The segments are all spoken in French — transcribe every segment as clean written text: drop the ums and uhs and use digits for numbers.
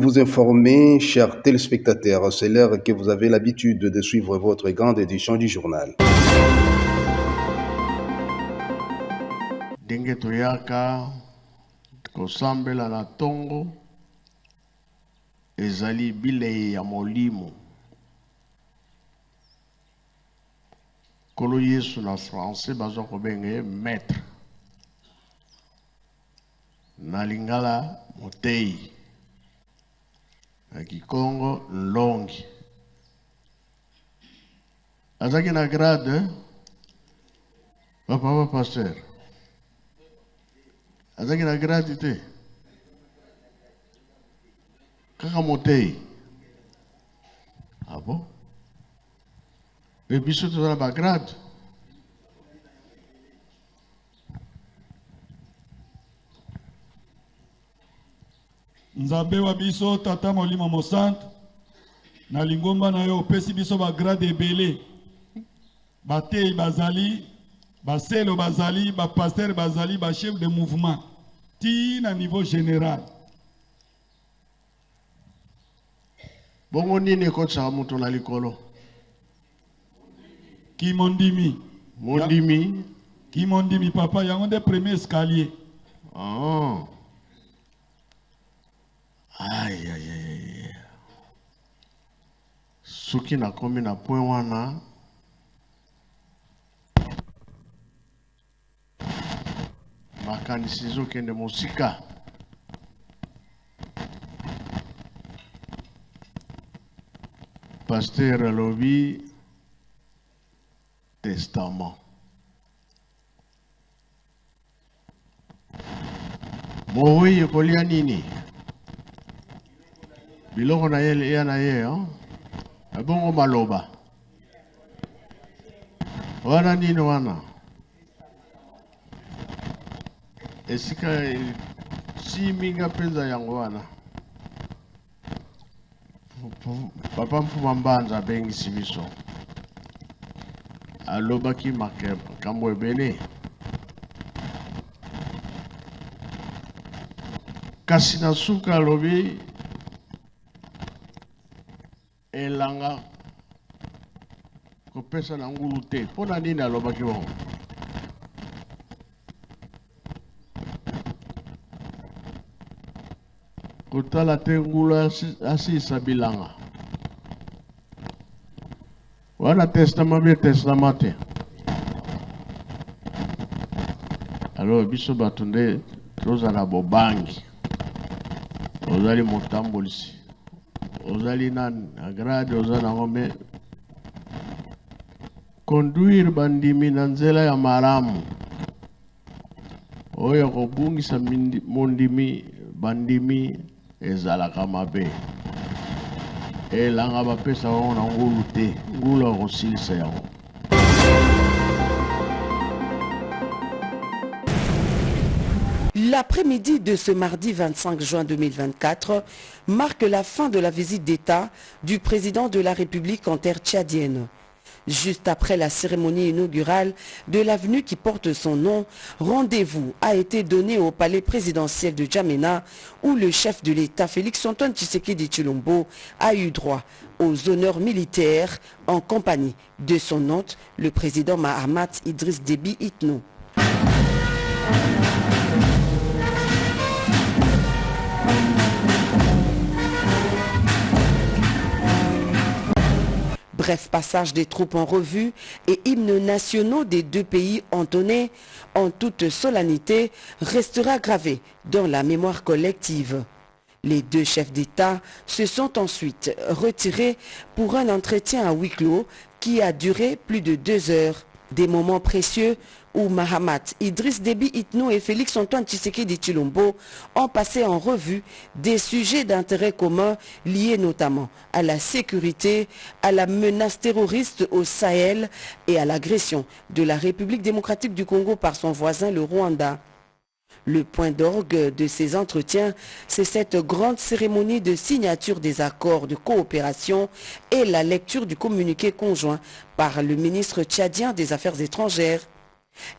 Vous informer, chers téléspectateurs, c'est l'heure que vous avez l'habitude de suivre votre grande édition du journal. Ndenge toyaka kosambela na tongo ezali bilei ya molimo. Kolo Yesu na français bazo kobenge maître. Na lingala motei. Na Kikongo longi. Azaki na grade papa pasteur. Azaki na grade te. Kaka motei. Ah bon? Et puis surtout dans la grade. Nzambe wa biso tata molimo mosante na lingomba na yo opesi biso ba grade ebele batei bazali baselo bazali ba pasteur bazali ba chef de mouvement ti na niveau général. Bongo nini kotsa mutu na likolo? Ki mondimi. Mondimi. Ki mondimi papa yango de premier escalier. Ah. Aïe aïe aïe. Soki na komi na point wana makanisi ezokende mosika. Pasteur alobi testament. Mowi ekolia nini? Biloko na ye ya na ye, abongo maloba. Wana nini wana? Esika si minga penza yango wana. Papa mfuma mbanza bengi simiso. Aloba ki makambo ebele. Kasi na suka alobi elanga kopesa na ngulu te. Pona nini alobaki bongo? Kotala te ngulu asisa bilanga. Wana testament be testament te. Alors biso batunde tozala bobangi. Ozali motambolisi. Ozali nan agrade ozana ngome conduire bandimi na nzela ya maramu. Oyo kobungisa mondimi bandimi ezalaka mabe. Elanga bapesa wango na ngulu te. Ngulu akosilisa yango. L'après-midi de ce mardi 25 juin 2024 marque la fin de la visite d'État du président de la République en terre tchadienne. Juste après la cérémonie inaugurale de l'avenue qui porte son nom, rendez-vous a été donné au palais présidentiel de Djamena où le chef de l'État Félix-Antoine Tshisekedi Tshilombo a eu droit aux honneurs militaires en compagnie de son hôte, le président Mahamat Idriss Déby Itno. Bref passage des troupes en revue et hymnes nationaux des deux pays entonnés en toute solennité restera gravé dans la mémoire collective. Les deux chefs d'État se sont ensuite retirés pour un entretien à huis clos qui a duré plus de 2 heures. Des moments précieux où Mahamat Idriss Déby Itno et Félix-Antoine Tshisekedi Tshilombo ont passé en revue des sujets d'intérêt commun liés notamment à la sécurité, à la menace terroriste au Sahel et à l'agression de la République démocratique du Congo par son voisin le Rwanda. Le point d'orgue de ces entretiens, c'est cette grande cérémonie de signature des accords de coopération et la lecture du communiqué conjoint par le ministre tchadien des Affaires étrangères.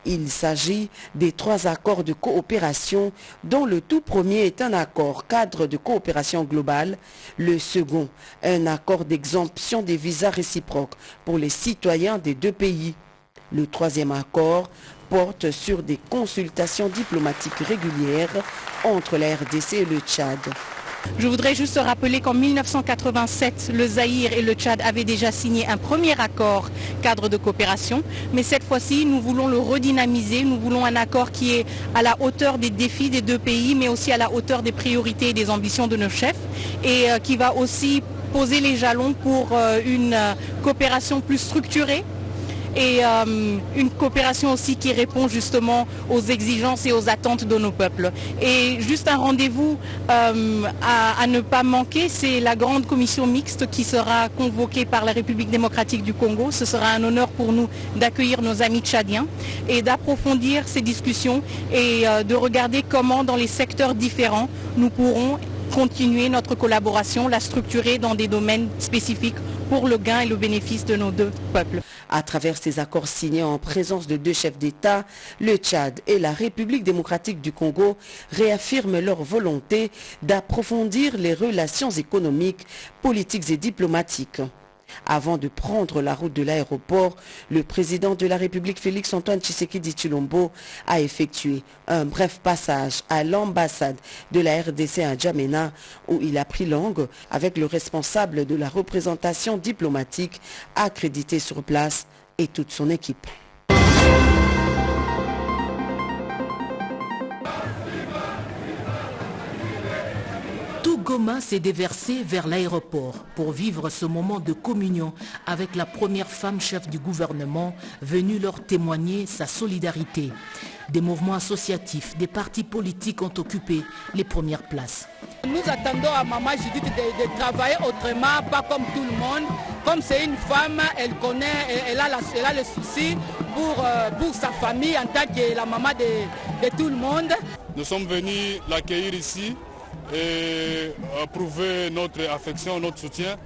Il s'agit des 3 accords de coopération dont le tout premier est un accord cadre de coopération globale, le second un accord d'exemption des visas réciproques pour les citoyens des 2 pays. Le 3e accord porte sur des consultations diplomatiques régulières entre la RDC et le Tchad. Je voudrais juste rappeler qu'en 1987, le Zaïre et le Tchad avaient déjà signé un premier accord cadre de coopération. Mais cette fois-ci, nous voulons le redynamiser. Nous voulons un accord qui est à la hauteur des défis des 2 pays, mais aussi à la hauteur des priorités et des ambitions de nos chefs. Et qui va aussi poser les jalons pour une coopération plus structurée. Et une coopération aussi qui répond justement aux exigences et aux attentes de nos peuples. Et juste un rendez-vous à ne pas manquer, c'est la grande commission mixte qui sera convoquée par la République démocratique du Congo. Ce sera un honneur pour nous d'accueillir nos amis tchadiens et d'approfondir ces discussions et de regarder comment dans les secteurs différents nous pourrons continuer notre collaboration, la structurer dans des domaines spécifiques pour le gain et le bénéfice de nos 2 peuples. À travers ces accords signés en présence de 2 chefs d'État, le Tchad et la République démocratique du Congo réaffirment leur volonté d'approfondir les relations économiques, politiques et diplomatiques. Avant de prendre la route de l'aéroport, le président de la République Félix-Antoine Tshisekedi Tshilombo a effectué un bref passage à l'ambassade de la RDC à N'Djamena où il a pris langue avec le responsable de la représentation diplomatique accrédité sur place et toute son équipe. Tout Goma s'est déversé vers l'aéroport pour vivre ce moment de communion avec la première femme chef du gouvernement venue leur témoigner sa solidarité. Des mouvements associatifs, des partis politiques ont occupé les premières places. Nous attendons à Maman Judith de travailler autrement, pas comme tout le monde. Comme c'est une femme, elle connaît, elle a le souci pour sa famille en tant que la maman de tout le monde. Nous sommes venus l'accueillir ici et prouver notre affection, notre soutien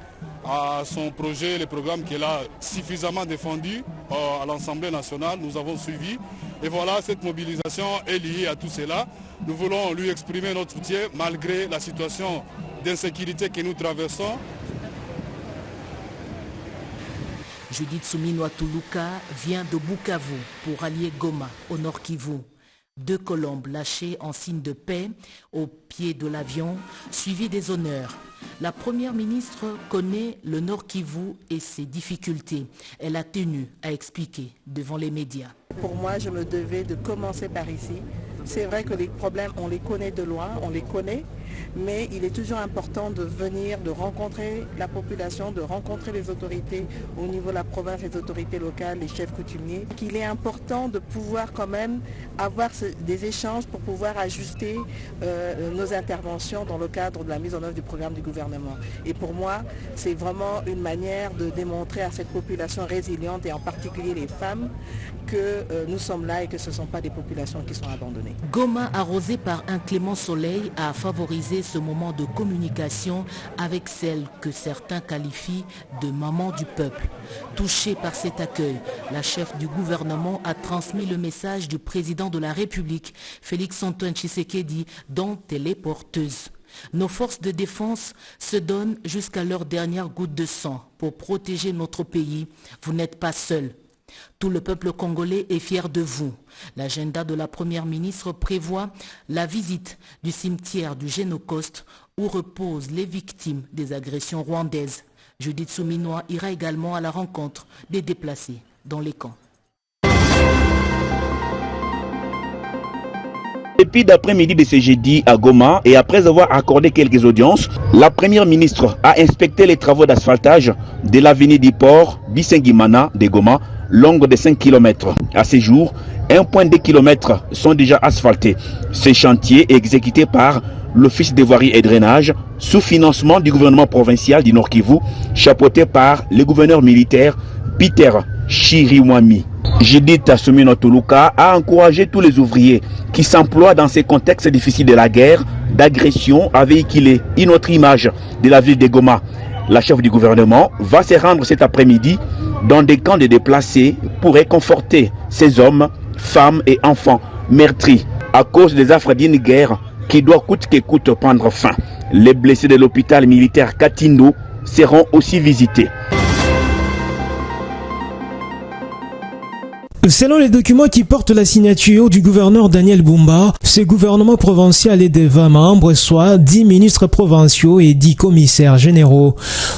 à son projet, les programmes qu'elle a suffisamment défendus à l'Assemblée nationale. Nous avons suivi. Et voilà, cette mobilisation est liée à tout cela. Nous voulons lui exprimer notre soutien malgré la situation d'insécurité que nous traversons. Judith Souminoa Toulouka vient de Bukavu pour allier Goma au Nord Kivu. 2 colombes lâchées en signe de paix au pied de l'avion, suivi des honneurs. La première ministre connaît le Nord Kivu et ses difficultés. Elle a tenu à expliquer devant les médias. Pour moi, je me devais de commencer par ici. C'est vrai que les problèmes, on les connaît de loin, on les connaît, mais il est toujours important de venir, de rencontrer la population, de rencontrer les autorités au niveau de la province, les autorités locales, les chefs coutumiers. Il est important de pouvoir quand même avoir des échanges pour pouvoir ajuster nos interventions dans le cadre de la mise en œuvre du programme du gouvernement. Et pour moi, c'est vraiment une manière de démontrer à cette population résiliente et en particulier les femmes que nous sommes là et que ce ne sont pas des populations qui sont abandonnées. Goma, arrosé par un clément soleil, a favorisé ce moment de communication avec celle que certains qualifient de maman du peuple. Touchée par cet accueil, la chef du gouvernement a transmis le message du président de la République, Félix-Antoine Tshisekedi, dont elle est porteuse. Nos forces de défense se donnent jusqu'à leur dernière goutte de sang pour protéger notre pays. Vous n'êtes pas seuls. Tout le peuple congolais est fier de vous. L'agenda de la première ministre prévoit la visite du cimetière du Génocoste où reposent les victimes des agressions rwandaises. Judith Souminoa ira également à la rencontre des déplacés dans les camps. Depuis d'après-midi de ce jeudi à Goma et après avoir accordé quelques audiences, la première ministre a inspecté les travaux d'asphaltage de l'avenue du port Bisengimana de Goma, longue de 5 km. À ce jour, 1,2 km sont déjà asphaltés. Ce chantier est exécuté par l'Office des voiries et drainage, sous financement du gouvernement provincial du Nord Kivu, chapeauté par le gouverneur militaire Peter Chiriwami. Judith Souminoa Toulouka a encouragé tous les ouvriers qui s'emploient dans ces contextes difficiles de la guerre, d'agression, à véhiculer une autre image de la ville de Goma. La chef du gouvernement va se rendre cet après-midi dans des camps de déplacés pour réconforter ces hommes femmes et enfants meurtris à cause des affres d'une guerre qui doit coûte que coûte prendre fin. Les blessés de l'hôpital militaire Katindo seront aussi visités. Selon les documents qui portent la signature du gouverneur Daniel Bumba, ce gouvernement provincial est de 20 membres, soit 10 ministres provinciaux et 10 commissaires généraux.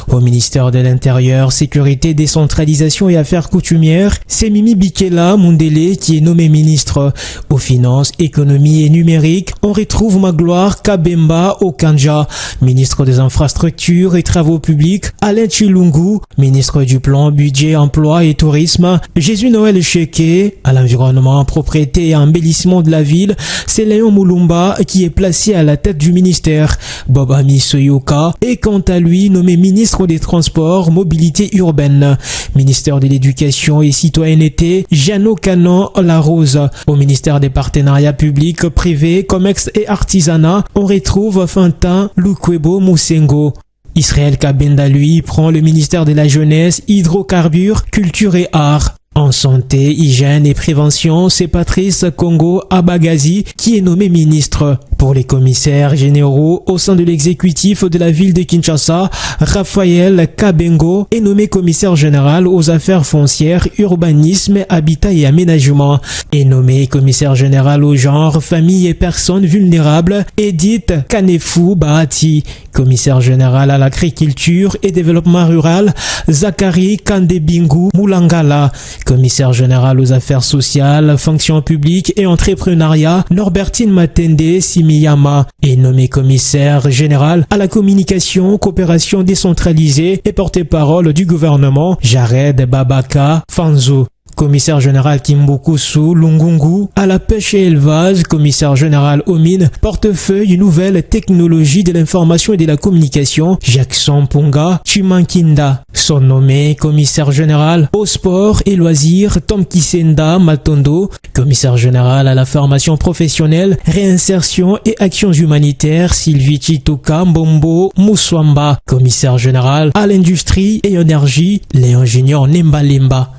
Au ministère de l'Intérieur, Sécurité, Décentralisation et Affaires coutumières, c'est Mimi Bikela Mundele qui est nommé ministre. Aux Finances, Économie et Numérique, on retrouve Magloire Kabemba Okanja, ministre des Infrastructures et Travaux publics, Alain Chilungu, ministre du Plan, Budget, Emploi et Tourisme, Jésus Noël Cheke, à l'environnement, propriété et embellissement de la ville, c'est Léon Moulumba qui est placé à la tête du ministère. Bob Ami Soyoka est quant à lui nommé ministre des Transports, Mobilité urbaine. Ministère de l'Éducation et Citoyenneté, Jeannot Canon Larose. Au ministère des Partenariats publics, privés, commerce et artisanat, on retrouve Fantin Lukwebo Moussengo. Israël Kabenda, lui, prend le ministère de la Jeunesse, Hydrocarbures, Culture et Arts. En santé, hygiène et prévention, c'est Patrice Congo Abagazi qui est nommé ministre. Pour les commissaires généraux au sein de l'exécutif de la ville de Kinshasa, Raphaël Kabengo est nommé commissaire général aux affaires foncières, urbanisme, habitat et aménagement. Est nommé commissaire général au genre, famille et personnes vulnérables, Edith Kanefou Bahati. Commissaire général à l'agriculture et développement rural, Zachary Kandebingu Moulangala. Commissaire général aux affaires sociales, fonctions publiques et entrepreneuriat, Norbertine Matende Simiyama est nommé commissaire général à la communication, coopération décentralisée et porte-parole du gouvernement, Jared Babaka Fanzo. Commissaire général Kimbokusu Lungungu à la pêche et élevage, commissaire général aux mines, portefeuille nouvelles technologies de l'information et de la communication, Jackson Punga Chimankinda. Sont nommés commissaire général au sport et loisirs, Tom Kisenda Matondo, commissaire général à la formation professionnelle, réinsertion et actions humanitaires, Sylvie Chitoka Mbombo Mouswamba, commissaire général à l'industrie et énergie, Léon Junior Nembalemba.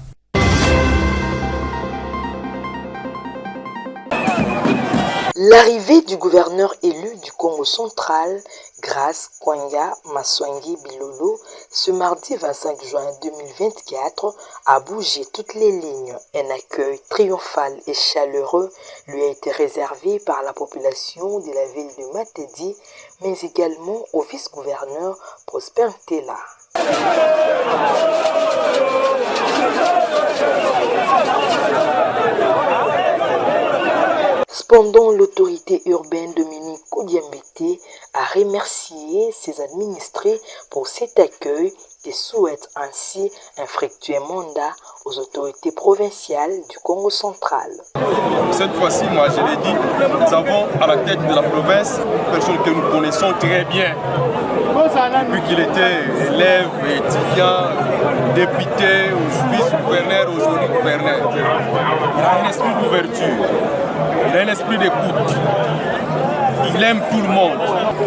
L'arrivée du gouverneur élu du Congo central, Grace Kwanga Maswangi Bilolo, ce mardi 25 juin 2024, a bougé toutes les lignes. Un accueil triomphal et chaleureux lui a été réservé par la population de la ville de Matadi, mais également au vice-gouverneur Prosper Ntela. Cependant, l'autorité urbaine Dominique Kodiambete a remercié ses administrés pour cet accueil et souhaite ainsi un fructueux mandat aux autorités provinciales du Congo central. Cette fois-ci, moi je l'ai dit, nous avons à la tête de la province une personne que nous connaissons très bien. Depuis qu'il était élève, étudiant, député, vice-gouverneur, aujourd'hui gouverneur. Il a un esprit d'ouverture, il a un esprit d'écoute. Il aime tout le monde.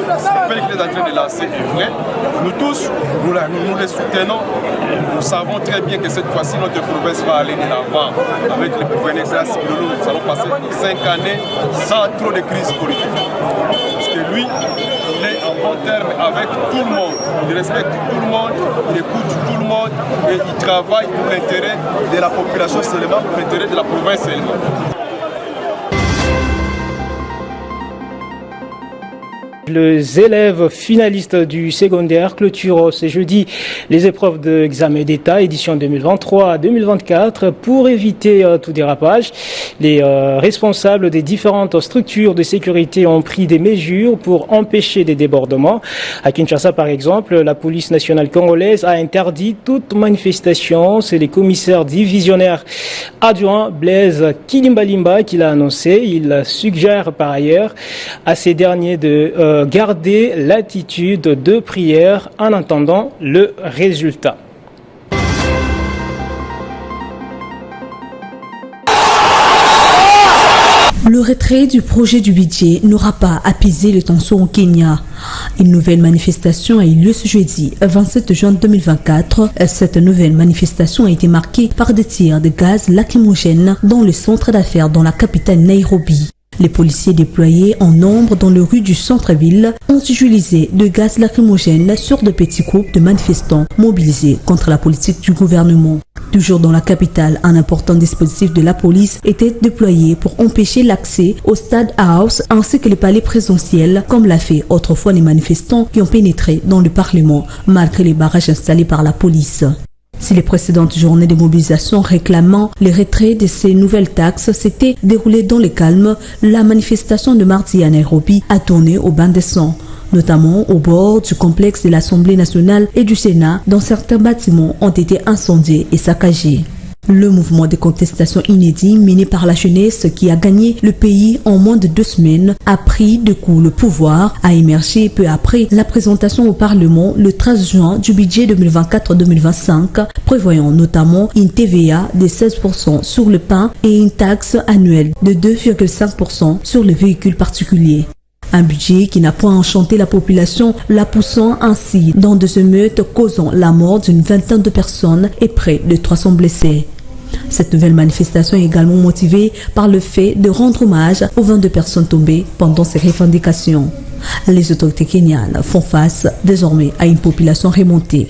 L'appel qu'il est en train de lancer est vrai. Nous tous, nous les soutenons. Nous savons très bien que cette fois-ci, notre province va aller de l'avant. Avec le gouverneur Grace Bilolo, nous allons passer 5 années sans trop de crise politique. Parce que lui, il est en bon terme avec tout le monde. Il respecte tout le monde, il écoute tout le monde et il travaille pour l'intérêt de la population seulement, pour l'intérêt de la province seulement. Les élèves finalistes du secondaire clôturent ce jeudi les épreuves d'examen d'État édition 2023-2024 pour éviter tout dérapage. Les responsables des différentes structures de sécurité ont pris des mesures pour empêcher des débordements. À Kinshasa, par exemple, la police nationale congolaise a interdit toute manifestation. C'est le commissaire divisionnaire adjoint Blaise Kilimbalimba qui l'a annoncé. Il suggère par ailleurs à ces derniers de garder l'attitude de prière en attendant le résultat. Le retrait du projet du budget n'aura pas apaisé les tensions au Kenya. Une nouvelle manifestation a eu lieu ce jeudi 27 juin 2024. Cette nouvelle manifestation a été marquée par des tirs de gaz lacrymogènes dans le centre d'affaires dans la capitale Nairobi. Les policiers déployés en nombre dans les rues du centre-ville ont utilisé de gaz lacrymogène sur de petits groupes de manifestants mobilisés contre la politique du gouvernement. Toujours dans la capitale, un important dispositif de la police était déployé pour empêcher l'accès au Stade House ainsi que le palais présidentiel, comme l'a fait autrefois les manifestants qui ont pénétré dans le Parlement malgré les barrages installés par la police. Si les précédentes journées de mobilisation réclamant le retrait de ces nouvelles taxes s'étaient déroulées dans le calme, la manifestation de mardi à Nairobi a tourné au bain de sang, notamment au bord du complexe de l'Assemblée nationale et du Sénat, dont certains bâtiments ont été incendiés et saccagés. Le mouvement de contestation inédit mené par la jeunesse qui a gagné le pays en moins de 2 semaines a pris de coup le pouvoir, a émergé peu après la présentation au Parlement le 13 juin du budget 2024-2025, prévoyant notamment une TVA de 16% sur le pain et une taxe annuelle de 2,5% sur les véhicules particuliers. Un budget qui n'a point enchanté la population, la poussant ainsi dans des émeutes causant la mort d'une vingtaine de personnes et près de 300 blessés. Cette nouvelle manifestation est également motivée par le fait de rendre hommage aux 22 personnes tombées pendant ces revendications. Les autorités kenyanes font face désormais à une population remontée.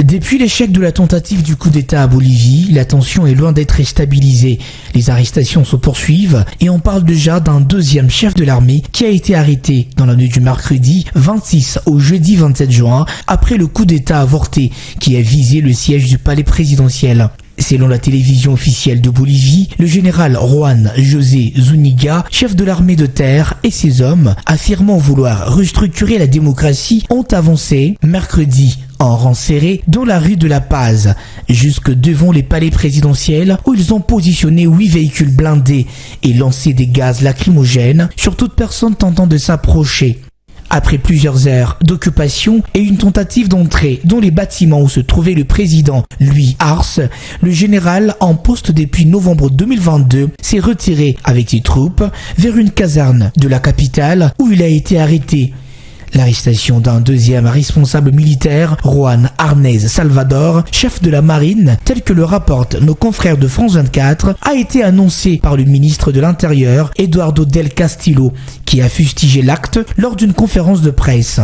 Depuis l'échec de la tentative du coup d'État à Bolivie, la tension est loin d'être stabilisée. Les arrestations se poursuivent et on parle déjà d'un deuxième chef de l'armée qui a été arrêté dans la nuit du mercredi 26 au jeudi 27 juin après le coup d'État avorté qui a visé le siège du palais présidentiel. Selon la télévision officielle de Bolivie, le général Juan José Zuniga, chef de l'armée de terre, et ses hommes, affirmant vouloir restructurer la démocratie, ont avancé mercredi en rang serré dans la rue de la Paz, jusque devant les palais présidentiels où ils ont positionné 8 véhicules blindés et lancé des gaz lacrymogènes sur toute personne tentant de s'approcher. Après plusieurs heures d'occupation et une tentative d'entrée dans les bâtiments où se trouvait le président Luis Arce, le général en poste depuis novembre 2022 s'est retiré avec ses troupes vers une caserne de la capitale où il a été arrêté. L'arrestation d'un deuxième responsable militaire, Juan Arnez Salvador, chef de la marine, tel que le rapportent nos confrères de France 24, a été annoncé par le ministre de l'Intérieur, Eduardo del Castillo, qui a fustigé l'acte lors d'une conférence de presse.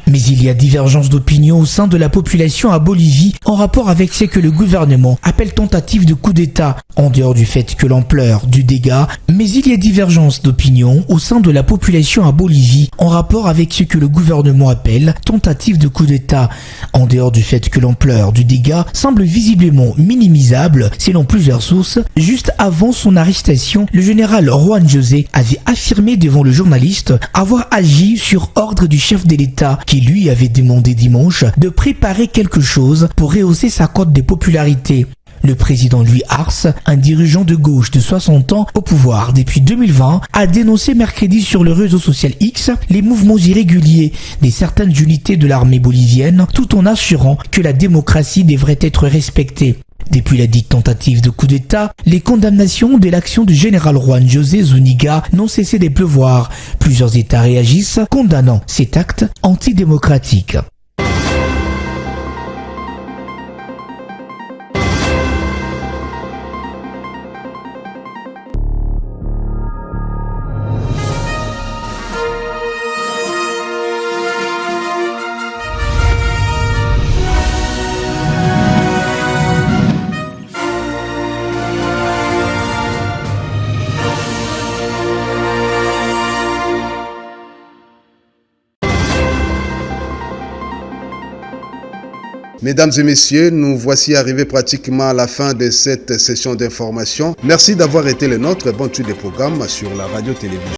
Mais il y a divergence d'opinion au sein de la population à Bolivie en rapport avec ce que le gouvernement appelle tentative de coup d'État, en dehors du fait que l'ampleur du dégât, mais il y a divergence d'opinion au sein de la population à Bolivie en rapport avec ce que le gouvernement appelle tentative de coup d'État, en dehors du fait que l'ampleur du dégât semble visiblement minimisable selon plusieurs sources. Juste avant son arrestation, le général Juan José avait affirmé devant le journaliste avoir agi sur ordre du chef de l'État qui lui avait demandé dimanche de préparer quelque chose pour rehausser sa cote de popularité. Le président Luis Arce, un dirigeant de gauche de 60 ans au pouvoir depuis 2020, a dénoncé mercredi sur le réseau social X les mouvements irréguliers de certaines unités de l'armée bolivienne tout en assurant que la démocratie devrait être respectée. Depuis la dite tentative de coup d'État, les condamnations de l'action du général Juan José Zuniga n'ont cessé de pleuvoir. Plusieurs États réagissent, condamnant cet acte antidémocratique. Mesdames et messieurs, nous voici arrivés pratiquement à la fin de cette session d'information. Merci d'avoir été les nôtres. Bonne suite des programmes sur la radio-télévision